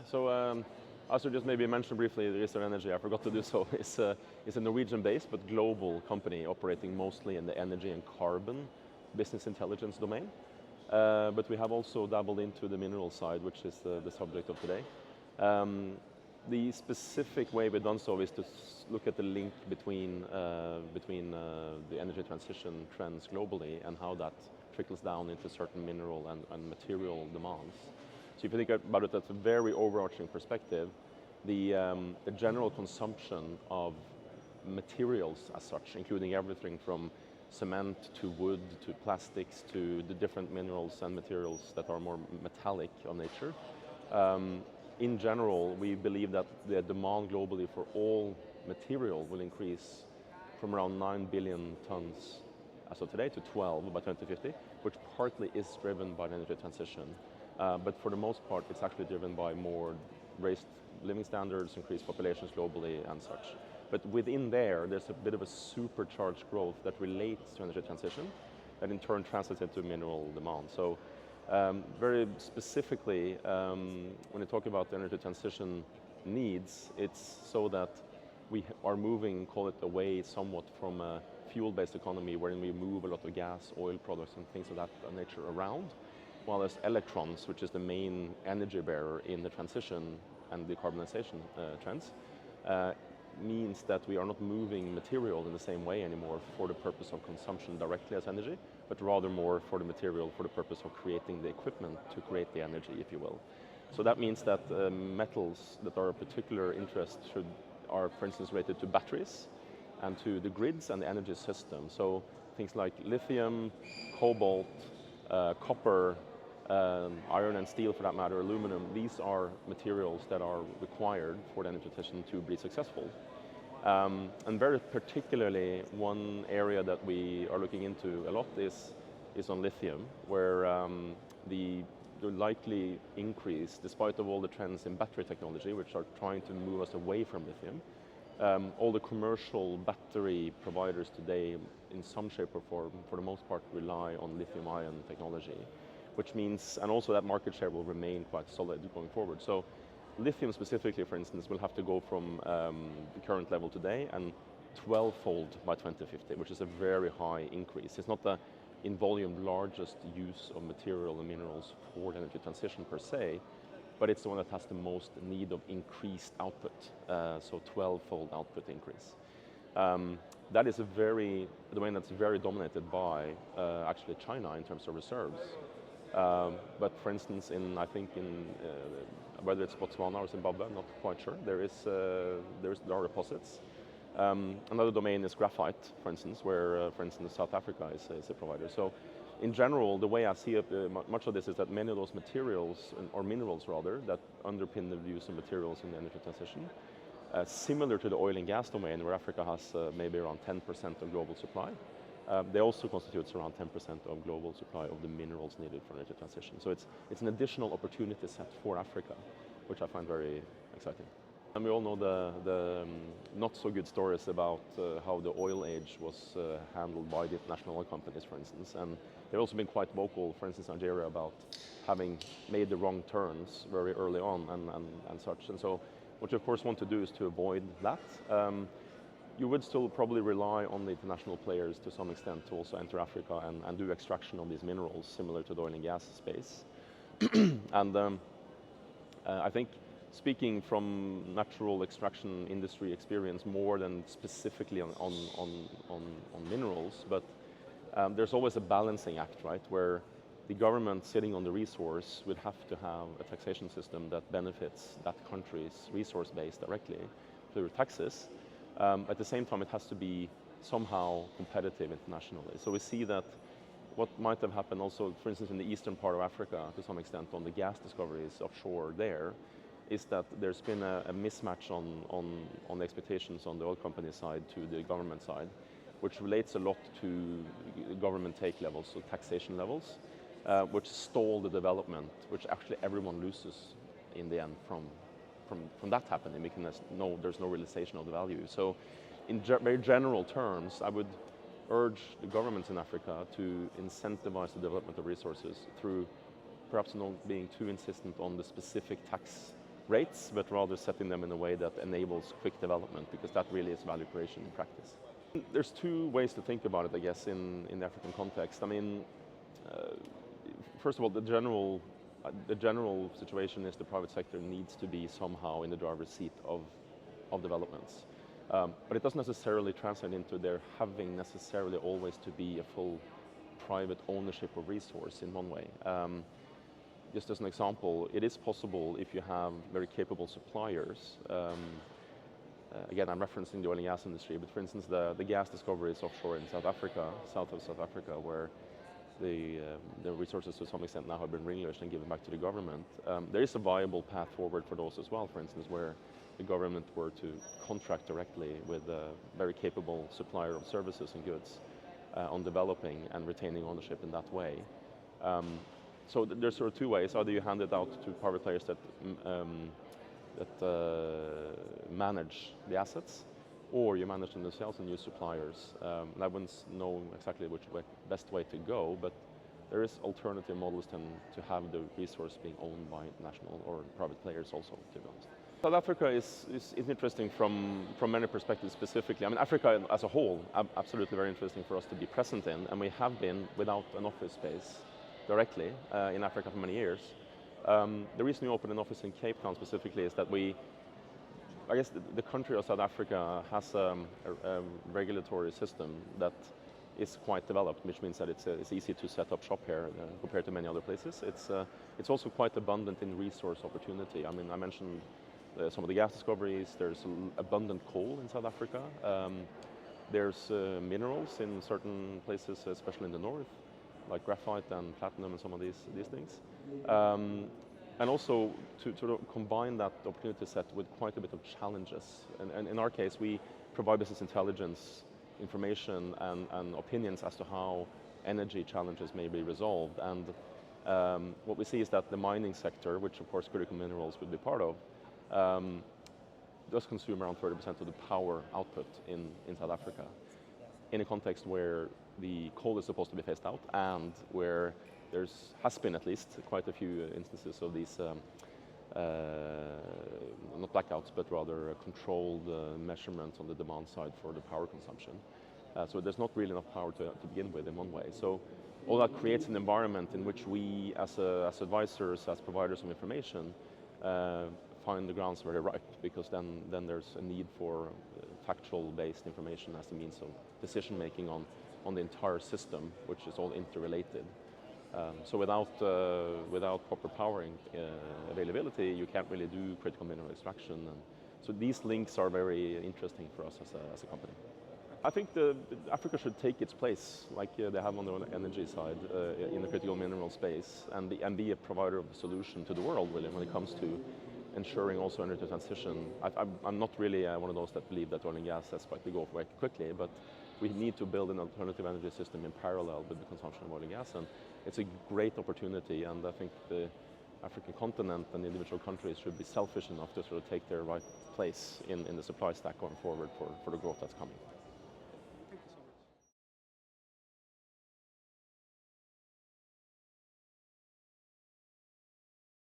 As I just maybe mentioned briefly, Rystad Energy, I forgot to do so, is a Norwegian-based but global company operating mostly in the energy and carbon business intelligence domain. But we have also dabbled into the mineral side, which is the subject of today. The specific way we've done so is to look at the link between the energy transition trends globally and how that trickles down into certain mineral and material demands. So if you think about it, that's a very overarching perspective. The general consumption of materials as such, including everything from cement to wood to plastics to the different minerals and materials that are more metallic of nature. In general, we believe that the demand globally for all material will increase from around 9 billion tons as of today to 12 by 2050, which partly is driven by the energy transition. But for the most part, it's actually driven by more raised living standards, increased populations globally and such. But within there's a bit of a supercharged growth that relates to energy transition that in turn translates into mineral demand. So very specifically, when you talk about the energy transition needs, it's so that we are moving, call it, away somewhat from a fuel-based economy wherein we move a lot of gas, oil products and things of that nature around, while as electrons, which is the main energy bearer in the transition and decarbonization trends, means that we are not moving material in the same way anymore for the purpose of consumption directly as energy, but rather more for the material for the purpose of creating the equipment to create the energy, if you will. So that means that metals that are of particular interest are, for instance, related to batteries and to the grids and the energy system. So things like lithium, cobalt, copper, iron and steel for that matter, aluminum, these are materials that are required for the energy transition to be successful. And very particularly, one area that we are looking into a lot is on lithium, where the likely increase, despite of all the trends in battery technology, which are trying to move us away from lithium, all the commercial battery providers today, in some shape or form, for the most part, rely on lithium-ion technology, which means, and also that market share will remain quite solid going forward. So lithium specifically, for instance, will have to go from the current level today and 12-fold by 2050, which is a very high increase. It's not the, in volume, largest use of material and minerals for the energy transition per se, but it's the one that has the most need of increased output, so 12-fold output increase. That is a domain that's very dominated by actually China in terms of reserves. But for instance, I think in whether it's Botswana or Zimbabwe, I'm not quite sure, there are deposits. Another domain is graphite, for instance, where, for instance, South Africa is a provider. So in general, the way I see it, much of this is that many of those materials, or minerals rather, that underpin the use of materials in the energy transition, similar to the oil and gas domain, where Africa has maybe around 10% of global supply, they also constitute around 10% of global supply of the minerals needed for energy transition. So it's an additional opportunity set for Africa, which I find very exciting. And we all know the not so good stories about how the oil age was handled by the international oil companies, for instance. And they've also been quite vocal, for instance, Nigeria, about having made the wrong turns very early on and such. And so what you of course want to do is to avoid that. You would still probably rely on the international players to some extent to also enter Africa and do extraction of these minerals, similar to the oil and gas space. And I think, speaking from natural extraction industry experience more than specifically on minerals, but there's always a balancing act, right, where the government sitting on the resource would have to have a taxation system that benefits that country's resource base directly through taxes. At the same time, it has to be somehow competitive internationally. So we see that what might have happened also, for instance, in the eastern part of Africa, to some extent, on the gas discoveries offshore there, is that there's been a mismatch on the expectations on the oil company side to the government side, which relates a lot to government take levels, so taxation levels, which stall the development, which actually everyone loses in the end from that happening, because there's no realization of the value. So in very general terms, I would urge the governments in Africa to incentivize the development of resources through perhaps not being too insistent on the specific tax rates, but rather setting them in a way that enables quick development, because that really is value creation in practice. There's two ways to think about it, I guess, in the African context. I mean, first of all, the general situation is the private sector needs to be somehow in the driver's seat of developments. But it doesn't necessarily translate into there having necessarily always to be a full private ownership of resource in one way. Just as an example, it is possible if you have very capable suppliers. Again, I'm referencing the oil and gas industry, but for instance, the gas discoveries offshore in South Africa, south of South Africa, where the resources to some extent now have been relinquished and given back to the government. There is a viable path forward for those as well, for instance, where the government were to contract directly with a very capable supplier of services and goods on developing and retaining ownership in that way. So there's sort of two ways. Either you hand it out to private players that manage the assets, or you manage them themselves and use suppliers. And I wouldn't know exactly which best way to go, but there is alternative models to have the resource being owned by national or private players also, to be honest. South Africa is interesting from many perspectives specifically. I mean, Africa as a whole, absolutely very interesting for us to be present in, and we have been without an office space directly in Africa for many years. The reason we opened an office in Cape Town specifically is that I guess the country of South Africa has a regulatory system that is quite developed, which means that it's easy to set up shop here compared to many other places. It's also quite abundant in resource opportunity. I mean, I mentioned some of the gas discoveries. There's abundant coal in South Africa. There's minerals in certain places, especially in the north, like graphite and platinum and some of these things. And also to sort of combine that opportunity set with quite a bit of challenges. And in our case, we provide business intelligence information and opinions as to how energy challenges may be resolved. And what we see is that the mining sector, which of course critical minerals would be part of, does consume around 30% of the power output in South Africa, in a context where the coal is supposed to be phased out, and where has been at least quite a few instances of these, not blackouts, but rather controlled measurements on the demand side for the power consumption. So there's not really enough power to begin with in one way. So all that creates an environment in which we, as advisors, as providers of information, find the grounds very ripe, because then there's a need for factual-based information as a means of decision-making on the entire system, which is all interrelated. So without proper powering availability, you can't really do critical mineral extraction. And so these links are very interesting for us as a company. I think Africa should take its place, like they have on the energy side, in the critical mineral space, and be a provider of a solution to the world, really, when it comes to ensuring also energy transition. I'm not really one of those that believe that oil and gas has to go very quickly, but we need to build an alternative energy system in parallel with the consumption of oil and gas, and it's a great opportunity, and I think the African continent and individual countries should be selfish enough to sort of take their right place in the supply stack going forward for the growth that's coming.